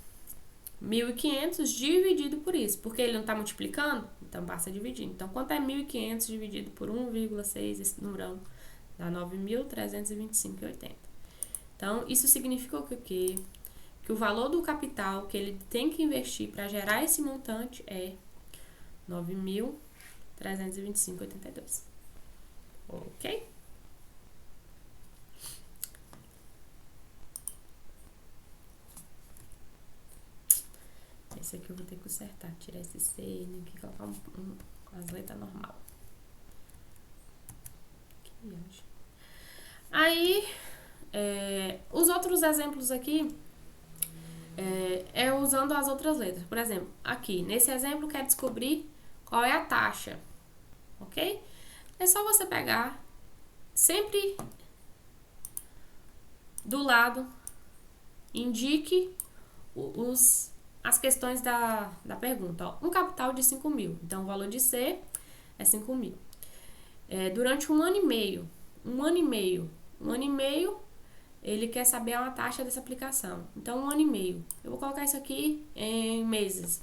1.500 dividido por isso. Porque ele não tá multiplicando, então basta dividir. Então, quanto é 1.500 dividido por 1,6, esse numerão? Dá 9.325,80. Então, isso significa o quê? Que o valor do capital que ele tem que investir para gerar esse montante é 9.325,82. Ok? Esse aqui eu vou ter que consertar, tirar esse C e colocar as letras normal. Que viagem. Aí, os outros exemplos aqui é usando as outras letras. Por exemplo, aqui, nesse exemplo, quer descobrir qual é a taxa, ok? É só você pegar, sempre do lado, indique as questões da pergunta. Ó, um capital de 5 mil, então o valor de C é 5 mil. Durante um ano e meio, ele quer saber a taxa dessa aplicação. Então, 1 ano e meio. Eu vou colocar isso aqui em meses.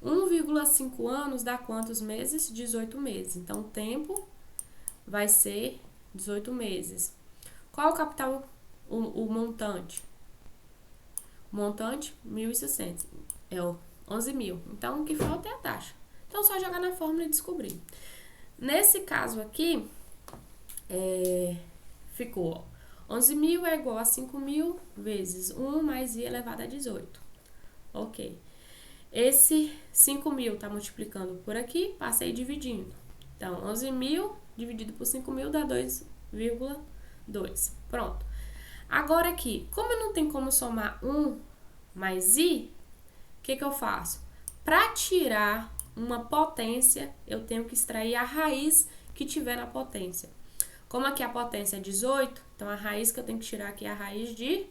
1,5 anos dá quantos meses? 18 meses. Então, o tempo vai ser 18 meses. Qual o capital, o montante? O montante, 1.600. É 11 mil. Então, o que falta é a taxa. Então, só jogar na fórmula e descobrir. Nesse caso aqui, ficou 11 mil é igual a 5 mil vezes 1 mais i elevado a 18. Ok. Esse 5 mil tá multiplicando por aqui, passei dividindo. Então, 11 mil dividido por 5 mil dá 2,2. Pronto. Agora aqui, como não tem como somar 1 mais i, o que eu faço? Para tirar uma potência, eu tenho que extrair a raiz que tiver na potência. Como aqui a potência é 18, então a raiz que eu tenho que tirar aqui é a raiz de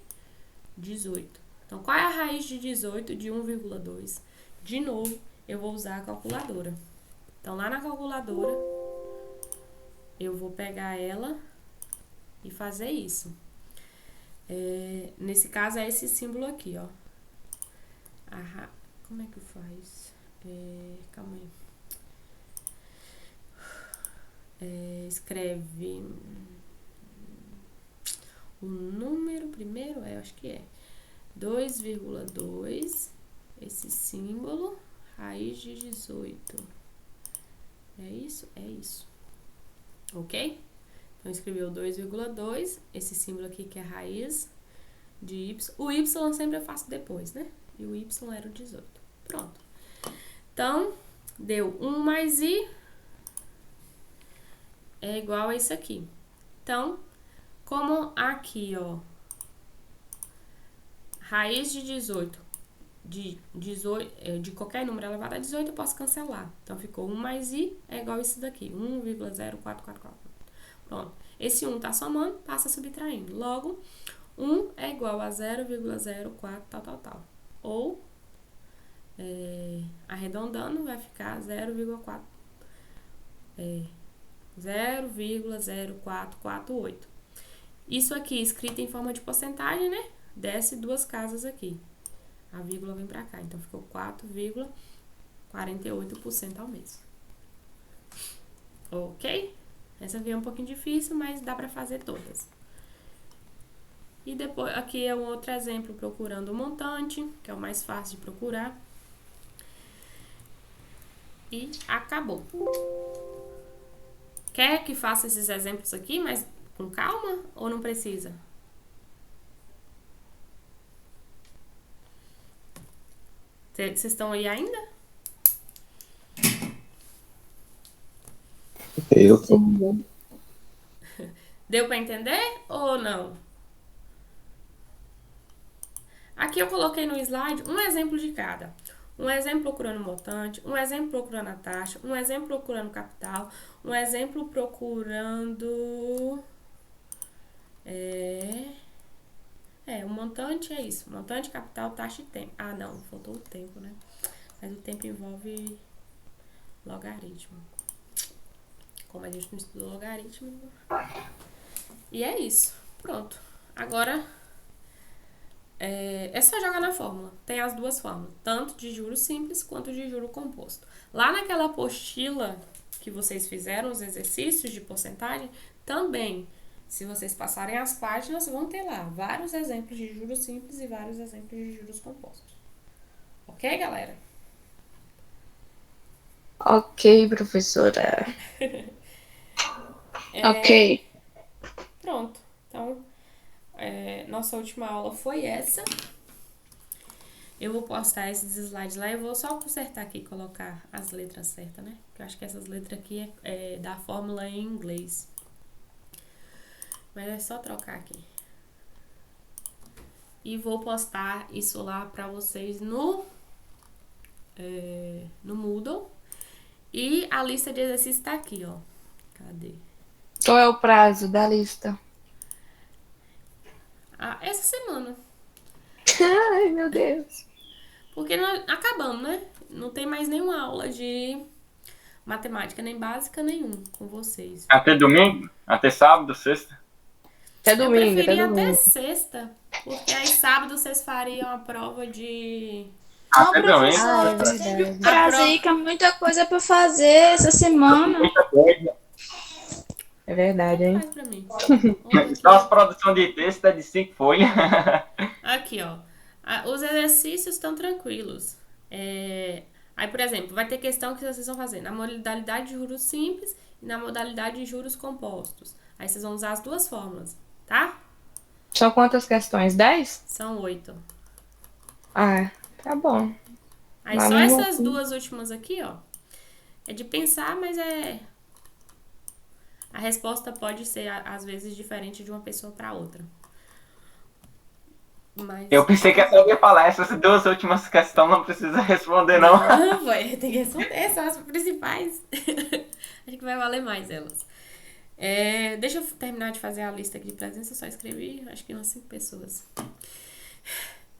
18. Então, qual é a raiz de 18 de 1,2? De novo, eu vou usar a calculadora. Então, lá na calculadora, eu vou pegar ela e fazer isso. Nesse caso, é esse símbolo aqui, ó. Como é que faz? Calma aí. Escreve o número primeiro, eu acho que é 2,2, esse símbolo, raiz de 18. É isso? É isso. Ok? Então, escreveu 2,2, esse símbolo aqui que é raiz de y. O y sempre eu faço depois, né? E o y era o 18. Pronto. Então, deu 1 mais i é igual a isso aqui. Então, como aqui, ó, raiz de 18, de qualquer número elevado a 18, eu posso cancelar. Então, ficou 1 mais i é igual a isso daqui, 1,0444. Pronto. Esse 1 tá somando, passa subtraindo. Logo, 1 é igual a 0,04 tal. Ou, arredondando, vai ficar 0,0448. Isso aqui escrito em forma de porcentagem, né? Desce 2 casas aqui. A vírgula vem pra cá. Então, ficou 4,48% ao mês. Ok? Essa aqui é um pouquinho difícil, mas dá pra fazer todas. E depois, aqui é um outro exemplo procurando o montante, que é o mais fácil de procurar. E acabou. Quer que faça esses exemplos aqui, mas com calma ou não precisa? Vocês estão aí ainda? Eu. Deu para entender ou não? Aqui eu coloquei no slide um exemplo de cada. Um exemplo procurando montante, um exemplo procurando a taxa, um exemplo procurando capital, um exemplo procurando... o montante é isso. Montante, capital, taxa e tempo. Ah, não, faltou o tempo, né? Mas o tempo envolve logaritmo. Como a gente não estudou logaritmo. E é isso. Pronto. Agora, é só jogar na fórmula. Tem as duas fórmulas. Tanto de juros simples quanto de juro composto. Lá naquela apostila que vocês fizeram, os exercícios de porcentagem, também, se vocês passarem as páginas, vão ter lá vários exemplos de juros simples e vários exemplos de juros compostos. Ok, galera? Ok, professora. Ok. Pronto. Então, nossa última aula foi essa. Eu vou postar esses slides lá. Eu vou só consertar aqui e colocar as letras certas, né? Porque eu acho que essas letras aqui é da fórmula em inglês. Mas é só trocar aqui. E vou postar isso lá pra vocês no Moodle. E a lista de exercícios tá aqui, ó. Cadê? Qual é o prazo da lista? Essa semana. Ai, meu Deus. Porque nós acabamos, né? Não tem mais nenhuma aula de matemática, nem básica nenhum com vocês. Até domingo? Até sábado, sexta? Até domingo, Eu preferia até até domingo. sexta, porque aí sábado vocês fariam a prova de... Até domingo. Ah, é Teve verdade. um prazo aí que é muita coisa pra fazer essa semana. Muita coisa. É verdade, hein? Faz pra mim. Então, as produções de texto é de 5 folhas. Aqui, ó. Os exercícios estão tranquilos. Aí, por exemplo, vai ter questão que vocês vão fazer na modalidade de juros simples e na modalidade de juros compostos. Aí vocês vão usar as duas fórmulas, tá? São quantas questões? 10? São 8. Ah, tá bom. Aí Mas só não vou- essas duas últimas aqui, ó. É de pensar, mas a resposta pode ser, às vezes, diferente de uma pessoa para outra. Mas... Eu pensei que eu ia falar, essas duas últimas questões não precisa responder, não. Não, vai, tem que responder, são as principais. Acho que vai valer mais elas. Deixa eu terminar de fazer a lista aqui de presença, eu só escrevi, acho que umas 5 pessoas.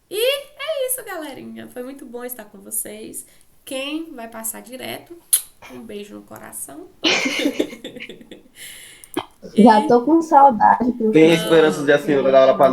E é isso, galerinha. Foi muito bom estar com vocês. Quem vai passar direto, um beijo no coração. Já tô com saudade. Tem esperança de a senhora dar aula pra